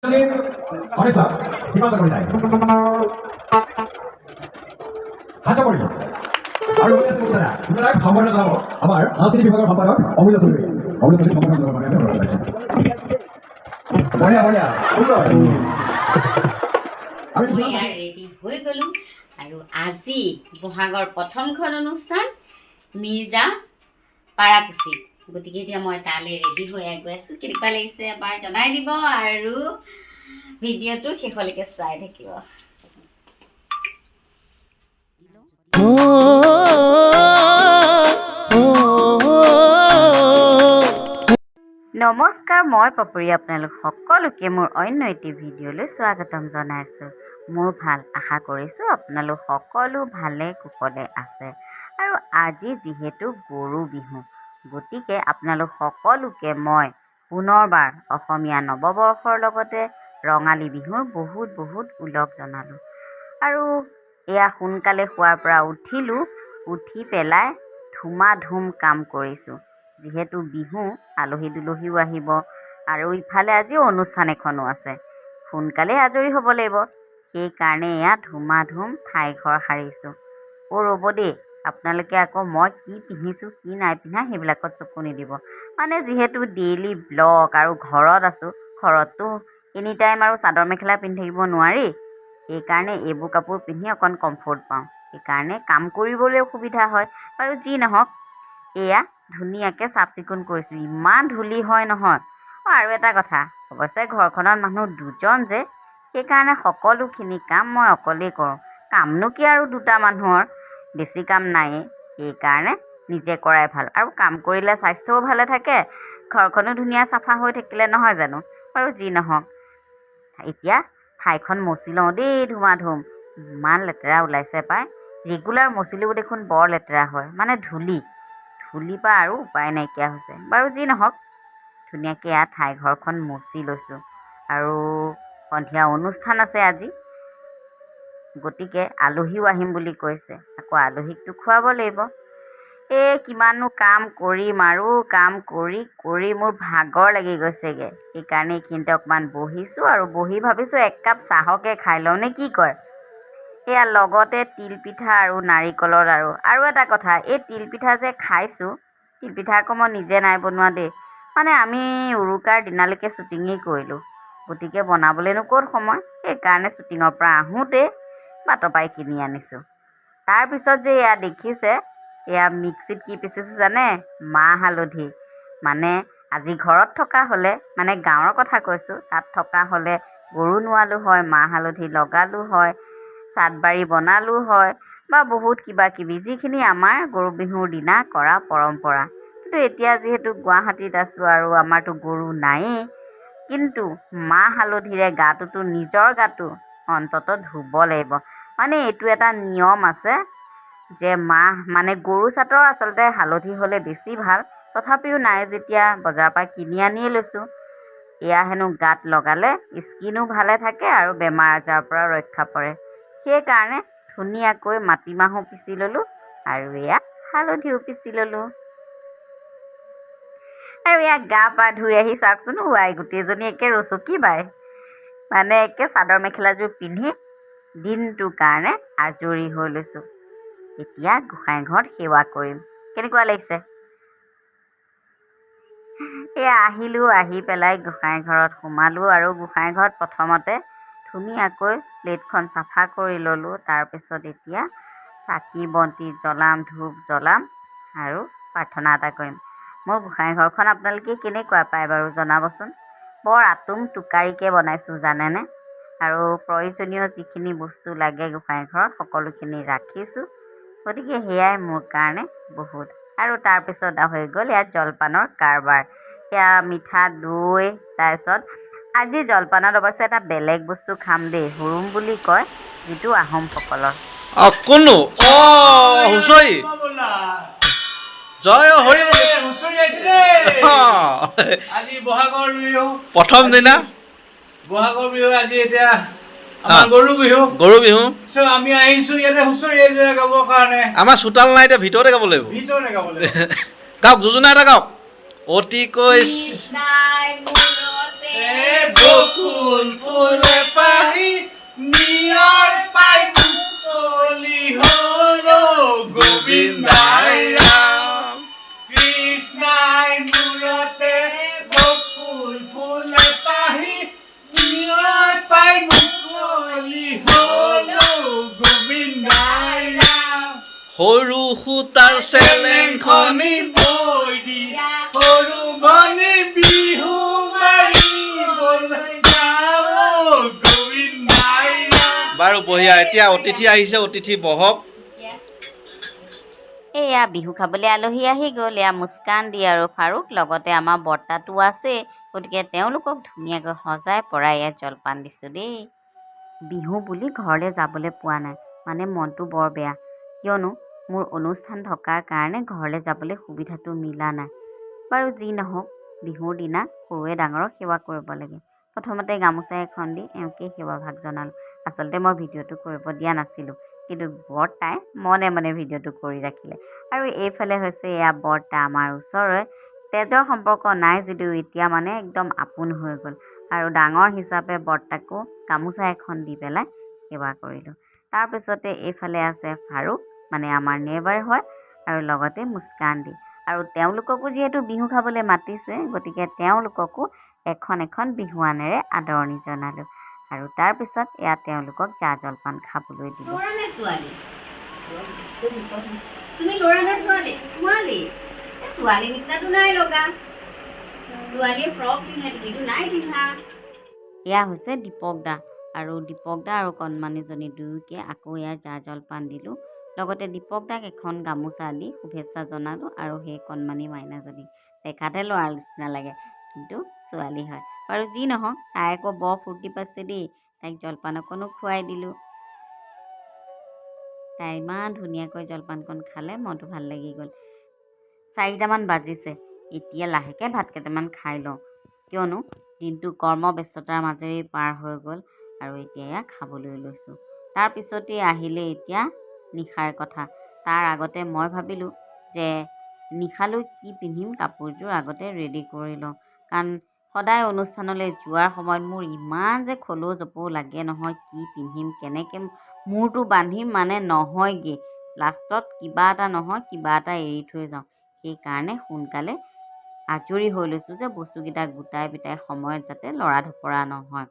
অনেক সীমান্ত কৰে যায় হাঁচা পড়ি আৰু সম্পন্ন যাব আমাৰ সাংস্কৃতিক বিভাগৰ সম্পাদক অমূল্য চৌধুৰী বঢ়িয়া বঢ়িয়া সুন্দৰ ৰেডি হৈ গ'লোঁ আৰু আজি বহাগৰ প্ৰথমখন অনুষ্ঠান মিৰ্জা পাৰাকুচি গতিকে এতিয়া মই তালৈ ৰেডি হৈ গৈ আছোঁ কেনেকুৱা লাগিছে এবাৰ জনাই দিব আৰু ভিডিঅ'টো শেষলৈকে চাই থাকিব নমস্কাৰ মই পাপৰি আপোনালোক সকলোকে মোৰ অন্য এটি ভিডিঅ'লৈ স্বাগতম জনাইছোঁ মোৰ ভাল আশা কৰিছোঁ আপোনালোক সকলো ভালে কুশলে আছে আৰু আজি যিহেতু গৰু বিহু গতিকে আপোনালোক সকলোকে মই পুনৰবাৰ অসমীয়া নৱবৰ্ষৰ লগতে ৰঙালী বিহুৰ বহুত বহুত ওলগ জনালোঁ আৰু এয়া সোনকালে শোৱাৰ পৰা উঠিলোঁ উঠি পেলাই ধুমাধুম কাম কৰিছোঁ যিহেতু বিহু আলহী দুলহীও আহিব আৰু ইফালে আজি অনুষ্ঠান এখনো আছে সোনকালে আজৰি হ'ব লাগিব সেইকাৰণে এয়া ধুমাধুম ঠাইঘৰ সাৰিছোঁ ৰ'ব দেই আপোনালোকে আকৌ মই কি পিন্ধিছোঁ কি নাই পিন্ধা সেইবিলাকত চকু নিদিব মানে যিহেতু ডেইলি ব্লগ আৰু ঘৰত আছোঁ ঘৰততো এনি টাইম আৰু চাদৰ মেখেলা পিন্ধি থাকিব নোৱাৰি সেইকাৰণে এইবোৰ কাপোৰ পিন্ধি অকণ কমফৰ্ট পাওঁ সেইকাৰণে কাম কৰিবলৈ সুবিধা হয় বাৰু যি নহওক এয়া ধুনীয়াকৈ চাফ চিকুণ কৰিছোঁ ইমান ধূলি হয় নহয় আৰু এটা কথা অৱশ্যে ঘৰখনত মানুহ দুজন যে সেইকাৰণে সকলোখিনি কাম মই অকলেই কৰোঁ কামনো কি আৰু দুটা মানুহৰ বেছি কাম নায়েই সেইকাৰণে নিজে কৰাই ভাল আৰু কাম কৰিলে স্বাস্থ্যও ভালে থাকে ঘৰখনো ধুনীয়া চাফা হৈ থাকিলে নহয় জানো বাৰু যি নহওক এতিয়া ঠাইখন মচি লওঁ দেই ধুমাধুম ইমান লেতেৰা ওলাইছে পাই ৰেগুলাৰ মচিলেও দেখোন বৰ লেতেৰা হয় মানে ধূলিৰ পৰা আৰু উপায় নাইকিয়া হৈছে বাৰু যি নহওক ধুনীয়াকৈ ইয়াত ঠাইঘৰখন মচি লৈছোঁ আৰু সন্ধিয়া অনুষ্ঠান আছে আজি গতিকে আলহীও আহিম বুলি কৈছে আকৌ আলহীকতো খুৱাব লাগিব কিমাননো কাম কৰিম আৰু কাম কৰি কৰি মোৰ ভাগৰ লাগি গৈছেগৈ সেইকাৰণে এইখিনিতে অকণমান বহিছোঁ আৰু বহি ভাবিছোঁ এক কাপ চাহকে খাই লওঁ নে কি কয় এয়া লগতে তিলপিঠা আৰু নাৰিকলৰ আৰু এটা কথা এই তিলপিঠা যে খাইছোঁ তিলপিঠা আকৌ মই নিজে নাই বনোৱা দেই মানে আমি উৰুকাৰ দিনালৈকে শ্বুটিঙেই কৰিলোঁ গতিকে বনাবলৈনো ক'ত সময় সেইকাৰণে শ্বুটিঙৰ পৰা আহোঁতে বাটৰ পৰাই কিনি আনিছোঁ তাৰপিছত যে এয়া দেখিছে এয়া মিক্সিত কি পিচিছোঁ জানে মাহ হালধি মানে আজি ঘৰত থকা হ'লে মানে গাঁৱৰ কথা কৈছোঁ তাত থকা হ'লে গৰু নোৱালোঁ হয় মাহ হালধি লগালোঁ হয় চাটবাৰি বনালোঁ হয় বা বহুত কিবা কিবি যিখিনি আমাৰ গৰু বিহুৰ দিনা কৰা পৰম্পৰা কিন্তু এতিয়া যিহেতু গুৱাহাটীত আছোঁ আৰু আমাৰতো গৰু নায়েই কিন্তু মাহ হালধিৰে গাটোতো নিজৰ গাটো অন্ততঃ ধুব লাগিব মানে এইটো এটা নিয়ম আছে যে মাহ মানে গৰু চাটৰ আচলতে হালধি হ'লে বেছি ভাল তথাপিও নাই যেতিয়া বজাৰৰ পৰা কিনি আনিয়ে লৈছোঁ এয়া হেনো গাত লগালে স্কিনো ভালে থাকে আৰু বেমাৰ আজাৰৰ পৰা ৰক্ষা পৰে সেইকাৰণে ধুনীয়াকৈ মাটিমাহো পিচি ল'লোঁ আৰু এয়া হালধিও পিচি ল'লোঁ আৰু এয়া গা পা ধুই আহি চাওকচোন আই গোটেইজনী একে ৰচকী বাই মানে একে চাদৰ মেখেলাযোৰ পিন্ধি দিনটোৰ কাৰণে আজৰি হৈ লৈছোঁ এতিয়া গোসাঁই ঘৰত সেৱা কৰিম কেনেকুৱা লাগিছে এয়া আহিলোঁ আহি পেলাই গোসাঁই ঘৰত সোমালোঁ আৰু গোসাঁই ঘৰত প্ৰথমতে ধুনীয়াকৈ প্লেটখন চাফা কৰি ল'লোঁ তাৰপিছত এতিয়া চাকি বন্তি জ্বলাম ধূপ জ্বলাম আৰু প্ৰাৰ্থনা এটা কৰিম মোৰ গোসাঁই ঘৰখন আপোনালোকে কেনেকুৱা পায় বাৰু জনাবচোন বৰ আতুম টোকাৰিকৈ বনাইছোঁ জানেনে আৰু প্ৰয়োজনীয় যিখিনি বস্তু লাগে গোসাঁই ঘৰত সকলোখিনি ৰাখিছোঁ গতিকে সেয়াই মোৰ কাৰণে বহুত আৰু তাৰপিছত হৈ গ'ল ইয়াত জলপানৰ কাৰবাৰ সেয়া মিঠা দৈ তাৰপিছত আজি জলপানত অৱশ্যে এটা বেলেগ বস্তু খাম দেই হুৰুম বুলি কয় যিটো আহোমসকলৰ কোননো হুঁচৰি জয় হৰি হুঁচৰি আহিছিলে আজি বহাগৰ বিহু প্ৰথম দিনা বহাগৰ বিহু আজি এতিয়া আমাৰ গৰু বিহু চ' আমি আহিছোঁ ইয়াতে হুঁচৰি এযোৰা গাবৰ কাৰণে আমাৰ চোতাল নাই এতিয়া ভিতৰতে গাব লাগিব ভিতৰতে গাব লাগিব গাওক যোজনা এটা গাওক অতিকৈ কৃষ্ণাই মূৰতে বকুল ফুলে পাহি নিয়ৰ পাই মুকলি হ'ল গোবিন্দাই ৰাম কৃষ্ণাই মূৰতে বকুল ফুলে পাহি নিয়ৰ পাই মুকলি হ'ল গোবিন্দাই ৰাম সৰু সূতাৰ চেলেংখনি বৈ দিয়া সৰু বনে বিহু মাৰিবলৈ যাওঁ গোবিন্দাই ৰাম। বাৰু বঢ়িয়া এতিয়া অতিথি আহিছে অতিথি বহক এয়া বিহু খাবলৈ আলহী আহি গ'ল এয়া মুস্কান দি আৰু ফাৰুক লগতে আমাৰ বৰ্তাটো আছে গতিকে তেওঁলোকক ধুনীয়াকৈ সজাই পৰাই ইয়াত জলপান দিছোঁ দেই বিহু বুলি ঘৰলৈ যাবলৈ পোৱা নাই মানে মনটো বৰ বেয়া কিয়নো মোৰ অনুষ্ঠান থকাৰ কাৰণে ঘৰলৈ যাবলৈ সুবিধাটো মিলা নাই বাৰু যি নহওক বিহুৰ দিনা সৰুৱে ডাঙৰক সেৱা কৰিব লাগে প্ৰথমতে গামোচা এখন দি এওঁকে সেৱাভাগ জনালোঁ আচলতে মই ভিডিঅ'টো কৰিব দিয়া নাছিলোঁ কিন্তু বৰ্তাই মনে মনে ভিডিঅ'টো কৰি ৰাখিলে আৰু এইফালে হৈছে এয়া বৰ্তা আমাৰ ওচৰৰে তেজৰ সম্পৰ্ক নাই যদিও এতিয়া মানে একদম আপোন হৈ গ'ল আৰু ডাঙৰ হিচাপে বৰ্তাকো গামোচা এখন দি পেলাই সেৱা কৰিলোঁ তাৰপিছতে এইফালে আছে ফাৰুক মানে আমাৰ নেবাৰ হয় আৰু লগতে মুস্কান দি আৰু তেওঁলোককো যিহেতু বিহু খাবলৈ মাতিছোৱে গতিকে তেওঁলোককো এখন এখন বিহুৱানেৰে আদৰণি জনালোঁ আৰু তাৰপিছত এয়া তেওঁলোকক জা জলপান খাবলৈ দিলোঁ ল'ৰা নে ছোৱালী তুমি ল'ৰা নে ছোৱালী ছোৱালী ছোৱালী নিচিনাটো নাই লগা ছোৱালীয়ে ফ্ৰক পিন্ধে তুমিতো নাই পিন্ধা এয়া হৈছে দীপক দা আৰু দীপক দা আৰু কণমানিজনী দুয়োকে আকৌ এয়া জা জলপান দিলোঁ লগতে দীপক দাক এখন গামোচা দি শুভেচ্ছা জনালোঁ আৰু সেই কণমানি মাইনাজনীক দেখাতে ল'ৰাৰ নিচিনা লাগে কিন্তু ছোৱালী হয় বাৰু যি নহওক তাই আকৌ বৰ ফূৰ্তি পাইছে দেই তাইক জলপান অকণো খুৱাই দিলোঁ তাই ইমান ধুনীয়াকৈ জলপানকণ খালে মনটো ভাল লাগি গ'ল 4টামান বাজিছে এতিয়া লাহেকৈ ভাত কেইটামান খাই লওঁ কিয়নো দিনটো কৰ্মব্যস্ততাৰ মাজেৰে পাৰ হৈ গ'ল আৰু এতিয়া এয়া খাবলৈ লৈছোঁ তাৰপিছতে আহিলে এতিয়া নিশাৰ কথা তাৰ আগতে মই ভাবিলোঁ যে নিশালৈ কি পিন্ধিম কাপোৰযোৰ আগতে ৰেডি কৰি লওঁ কাৰণ সদায় অনুষ্ঠানলৈ যোৱাৰ সময়ত মোৰ ইমান যে খলো জপৌ লাগে নহয় কি পিন্ধিম কেনেকৈ মূৰটো বান্ধিম মানে নহয়গৈ লাষ্টত কিবা এটা নহয় কিবা এটা এৰি থৈ যাওঁ সেইকাৰণে সোনকালে আজৰি হৈ লৈছোঁ যে বস্তুকেইটা গোটাই পিটাই সময়ত যাতে লৰা ঢপৰা নহয়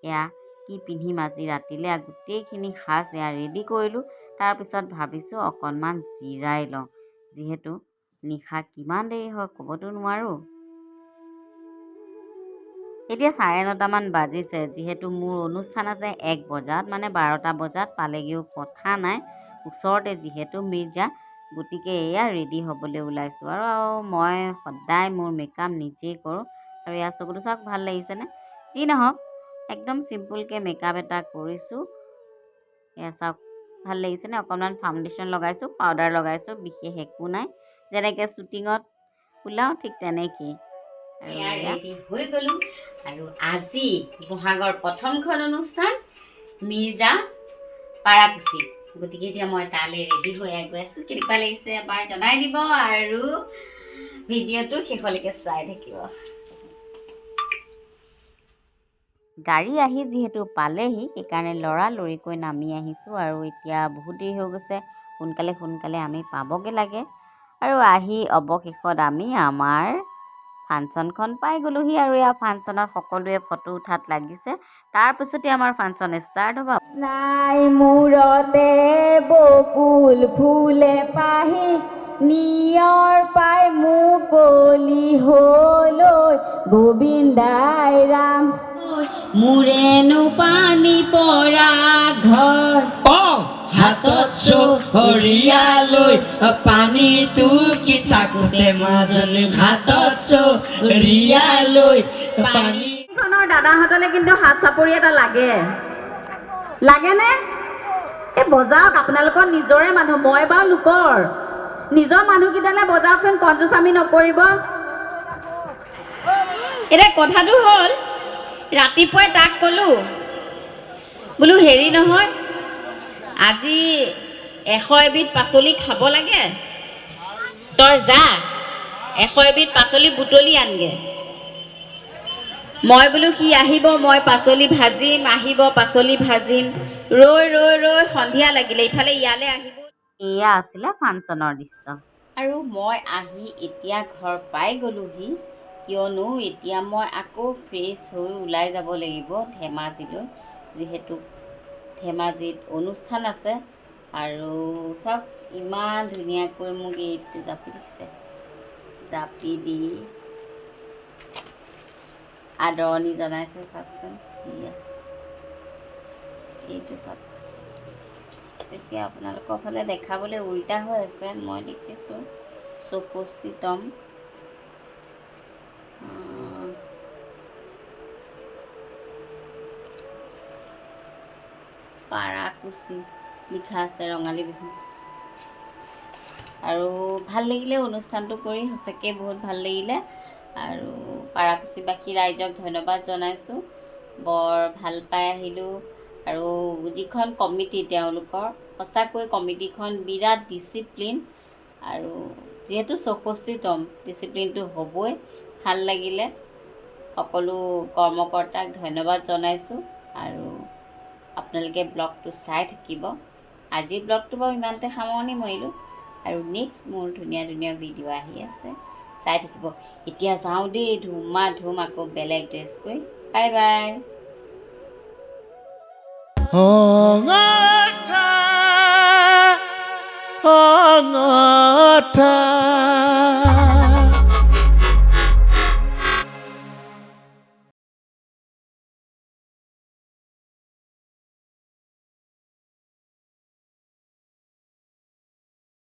এয়া কি পিন্ধিম আজি ৰাতিলৈ গোটেইখিনি সাজ এয়া ৰেডি কৰিলোঁ তাৰপিছত ভাবিছোঁ অকণমান জিৰাই লওঁ যিহেতু নিশা কিমান দেৰি হয় ক'বতো নোৱাৰোঁ এতিয়া 9:30মান বাজিছে যিহেতু মোৰ অনুষ্ঠান আছে 1 বজাত মানে 12টা বজাত পালেগৈও কথা নাই ওচৰতে যিহেতু মিৰ্জা গতিকে এয়া ৰেডি হ'বলৈ ওলাইছোঁ আৰু মই সদায় মোৰ মেকআপ নিজেই কৰোঁ আৰু এয়া চকুটো চাওক ভাল লাগিছেনে যি নহওক একদম চিম্পুলকৈ মেকআপ এটা কৰিছোঁ এয়া চাওক ভাল লাগিছেনে অকণমান ফাউণ্ডেশ্যন লগাইছোঁ পাউডাৰ লগাইছোঁ বিশেষ একো নাই যেনেকৈ শ্বুটিঙত ওলাওঁ ঠিক তেনেকেই ৰেডি হৈ গ'লোঁ আৰু আজি বহাগৰ প্ৰথমখন অনুষ্ঠান মিৰ্জা পাৰাকুচি গতিকে এতিয়া মই তালৈ ৰেডি হৈ গৈ আছোঁ কেনেকুৱা লাগিছে এবাৰ জনাই দিব আৰু ভিডিঅ'টো শেষলৈকে চাই থাকিব গাড়ী আহি যিহেতু পালেহি সেইকাৰণে লৰালৰিকৈ নামি আহিছোঁ আৰু এতিয়া বহুত দেৰি হৈ গৈছে সোনকালে আমি পাবগৈ লাগে আৰু আহি অৱশেষত আমি আমাৰ ফাংচনখন পাই গ'লোহি আৰু এয়া ফাংচনত সকলোৱে ফটো উঠাত লাগিছে তাৰপিছতে আমাৰ ফাংচন ষ্টাৰ্ট হ'ব নাই মূৰতে বকুল ফুলে পাহি নিয়ৰ পাই মুকলি হ'ল গোবিন্দাই ৰাম মোৰেনো পানী পৰা ঘৰ হাতত চৰিয়ালৈ পানীটো কি থাকোঁতে মাজনী হাতত চৰিয়ালৈ পানী দাদাহঁতলৈ কিন্তু হাত চাপৰি এটা লাগেনে এই বজাওক আপোনালোকৰ নিজৰে মানুহ মই বাৰু লোকৰ নিজৰ মানুহকেইটালৈ বজাওকচোন কঞ্জুচামি নকৰিব এতিয়া কথাটো হ'ল ৰাতিপুৱাই তাক ক'লোঁ বোলো হেৰি নহয় আজি 100 এবিধ পাচলি খাব লাগে তই যা 100 এবিধ পাচলি বুটলি আনগে মই বোলো সি আহিব, মই পাচলি ভাজিম, আহিব পাচলি ভাজিম। ৰৈ ৰৈ ৰৈ সন্ধিয়া লাগিলে, ইফালে ইয়ালৈ আহিব। এয়া আছিলে ফাংচনৰ দৃশ্য। আৰু মই আহি এতিয়া ঘৰ পাই গ'লোহি, কিয়নো এতিয়া মই আকৌ ফ্ৰেছ হৈ ওলাই যাব লাগিব ধেমাজিলৈ, যিহেতু ধেমাজিত অনুষ্ঠান আছে। আৰু চাওক ইমান ধুনীয়াকৈ মোক এইটো জাপি দিছে, জাপি দি আদৰণি জনাইছে। চাওকচোন এয়া, এইটো চাওক। এতিয়া আপোনালোকৰ ফালে দেখাবলৈ উল্টা হৈ আছে, মই দেখিছোঁ 64তম পাৰাকুচি লিখা আছে, ৰঙালী বিহু। আৰু ভাল লাগিলে অনুষ্ঠানটো কৰি, সঁচাকৈ বহুত ভাল লাগিলে। আৰু পাৰাকুচিবাসী ৰাইজক ধন্যবাদ জনাইছোঁ, বৰ ভাল পাই আহিলোঁ। আৰু যিখন কমিটি তেওঁলোকৰ, সঁচাকৈ কমিটিখন বিৰাট ডিচিপ্লিন। আৰু যিহেতু 64তম, ডিচিপ্লিনটো হ'বই। ভাল লাগিলে, সকলো কৰ্মকৰ্তাক ধন্যবাদ জনাইছোঁ। আৰু আপোনালোকে ব্লগটো চাই থাকিব। আজিৰ ব্লগটো বাৰু ইমানতে সামৰণি মাৰিলোঁ, আৰু নেক্সট মোৰ ধুনীয়া ধুনীয়া ভিডিঅ' আহি আছে, চাই থাকিব। এতিয়া যাওঁ দেই, ধুমা ধুম আকৌ বেলেগ ড্ৰেছ কৰি। Bye bye. অঙঠা